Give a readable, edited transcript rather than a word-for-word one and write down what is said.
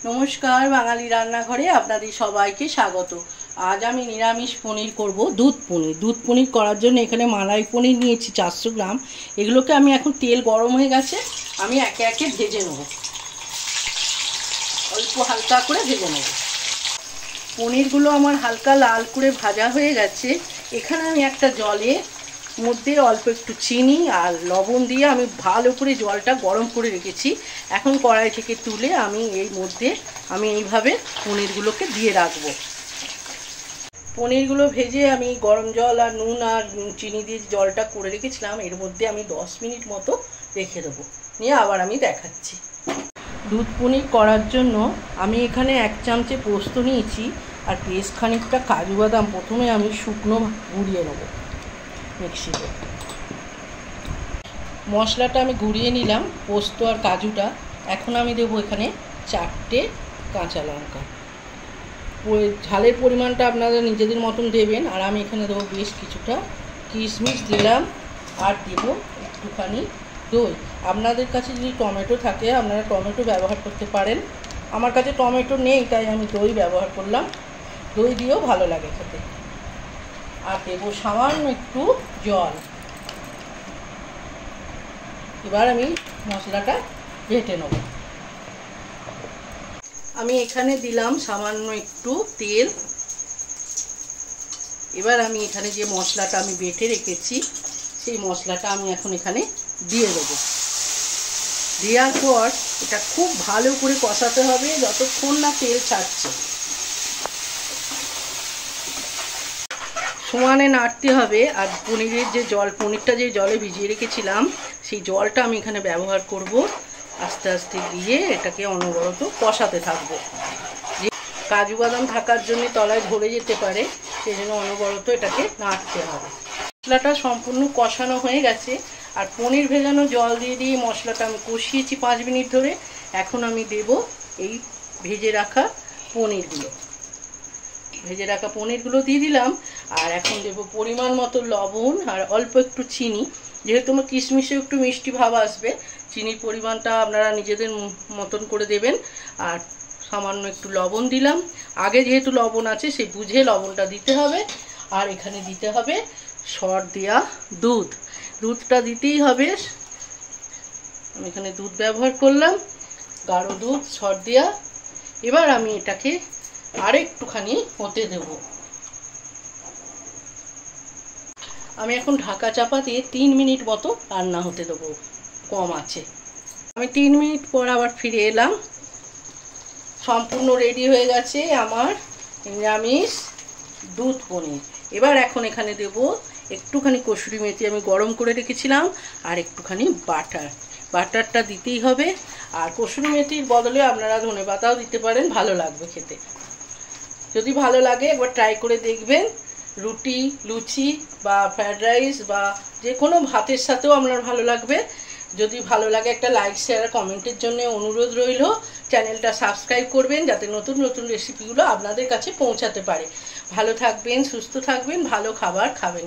नमस्कार बांगाली रान्नाघरे आपनादेर सबाइके स्वागत। आज आमी निरामिष पनिर करब, दूध पनिर। दूध पनिर करार जोन्नो एखाने मालाई पनिर नियेछि 400 ग्राम। एगुलोके आमी एखन तेल गरम हये गेछे, आमी एके एके भेजे नेब, अल्प हालका करे भेजे नेब। पनिरगुलो आमार हालका लाल करे भाजा हये गेछे। एखाने आमी एकटा जले मध्य अल्प एकटू चीनी और लवण दिए आमी भालो करे जलटा गरम करे रेखेछि। एखन कड़ाई थेके तुले आमी एई मध्य आमी एइभावे पनिरगुलोके दिए राखबो। पनिरगुलो भेजे आमी गरम जल और नुन और चीनी दिए जलटा करे रेखेछिलाम एर मध्य आमी 10 मिनट मतो रेखे देबो। निये आबार आमी देखाच्छि। दूध पनिर करार जोन्नो आमी एखाने 1 चामचे पोस्त नियेछि और बेश खानिकटा काजू बादाम प्रथमे आमी शुकनो गुड़िये नेब मिक्सिते। मशलाटा आमी गुड़िये निलाम पोस्त और काजूटा। एखन आमी देबो एखाने 4टे काँचा लंका। झालेर परिमाणटा आपनारा निजेदेर मतन देबेन। और आमी एखाने देबो बेश किछुटा किशमिश दिलाम और देबो एकटुखानी दई। आपनादेर काछे जोदि टमेटो थाके आपनारा टमेटो व्यवहार करते पारेन। आमार काछे टमेटो नेই ताई आमी दई व्यवहार करलाम। दई दिएও भालो लागे खेते। और देबो सामान्य एकटू जल। एबार आमी मशलाटा बेटे नेब। आमी एखाने दिलाम सामान्य एकटू तेल। एबार आमी एखाने जे मशलाटा आमी बेटे रेखेछि सेई मशलाटा आमी एखन एखाने दिए देब। देওয়ার পর এটা खूब भालो करे कषाते हबे যতক্ষণ না तेल ছাড়ছে। সমানে নাড়তে হবে। আর পনিরের যে জল, পনিরটা যে জলে ভিজিয়ে রেখেছিলাম সেই জলটা আমি এখানে ব্যবহার করব। আস্তে আস্তে দিয়ে এটাকে অনবরত কষাতে থাকবো। যে কাজু বাদাম থাকার জন্য তলায় ধরে যেতে পারে সেজন্য অনবরত এটাকে নাড়তে হবে। মশলাটা সম্পূর্ণ কষানো হয়ে গেছে আর পনির ভেজানো জল দিয়ে দিয়ে মশলাটা আমি কষিয়েছি 5 মিনিট ধরে। এখন আমি দেব এই ভেজে রাখা পনিরগুলো। ভেজে রাখা পনিরগুলো দিয়ে দিলাম। আর এখন দেব পরিমাণ মতো লবণ আর অল্প একটু চিনি। যেহেতু আমার কিশমিশে একটু মিষ্টি ভাব আসবে, চিনির পরিমাণটা আপনারা নিজেদের মতন করে দেবেন। আর সামান্য একটু লবণ দিলাম। আগে যেহেতু লবণ আছে সেই বুঝে লবণটা দিতে হবে। আর এখানে দিতে হবে সর দেওয়া দুধ। দুধটা দিতেই হবে। আমি এখানে দুধ ব্যবহার করলাম, গাঢ় দুধ সর দেওয়া। এবার আমি এটাকে আর একটুখানি হতে দেব। আমি এখন ঢাকা চাপা দিয়ে 3 মিনিট মতো রান্না হতে দেবো কম আছে। আমি 3 মিনিট পর আবার ফিরে এলাম। সম্পূর্ণ রেডি হয়ে গেছে আমার নিরামিষ দুধ পনির। এবার এখন এখানে দেব একটুখানি কসুরি মেথি আমি গরম করে রেখেছিলাম আর একটুখানি বাটার। বাটারটা দিতেই হবে। আর কসুরি মেথির বদলে আপনারা ধনেপাতাও দিতে পারেন, ভালো লাগবে খেতে। যদি ভালো লাগে একবার ট্রাই করে দেখবেন। রুটি, লুচি বা ফ্রাইড রাইস বা যে কোনো ভাতের সাথেও আপনার ভালো লাগবে। যদি ভালো লাগে একটা লাইক শেয়ার কমেন্টের জন্য অনুরোধ রইল। চ্যানেলটা সাবস্ক্রাইব করবেন যাতে নতুন নতুন রেসিপিগুলো আপনাদের কাছে পৌঁছাতে পারে। ভালো থাকবেন, সুস্থ থাকবেন, ভালো খাবার খাবেন।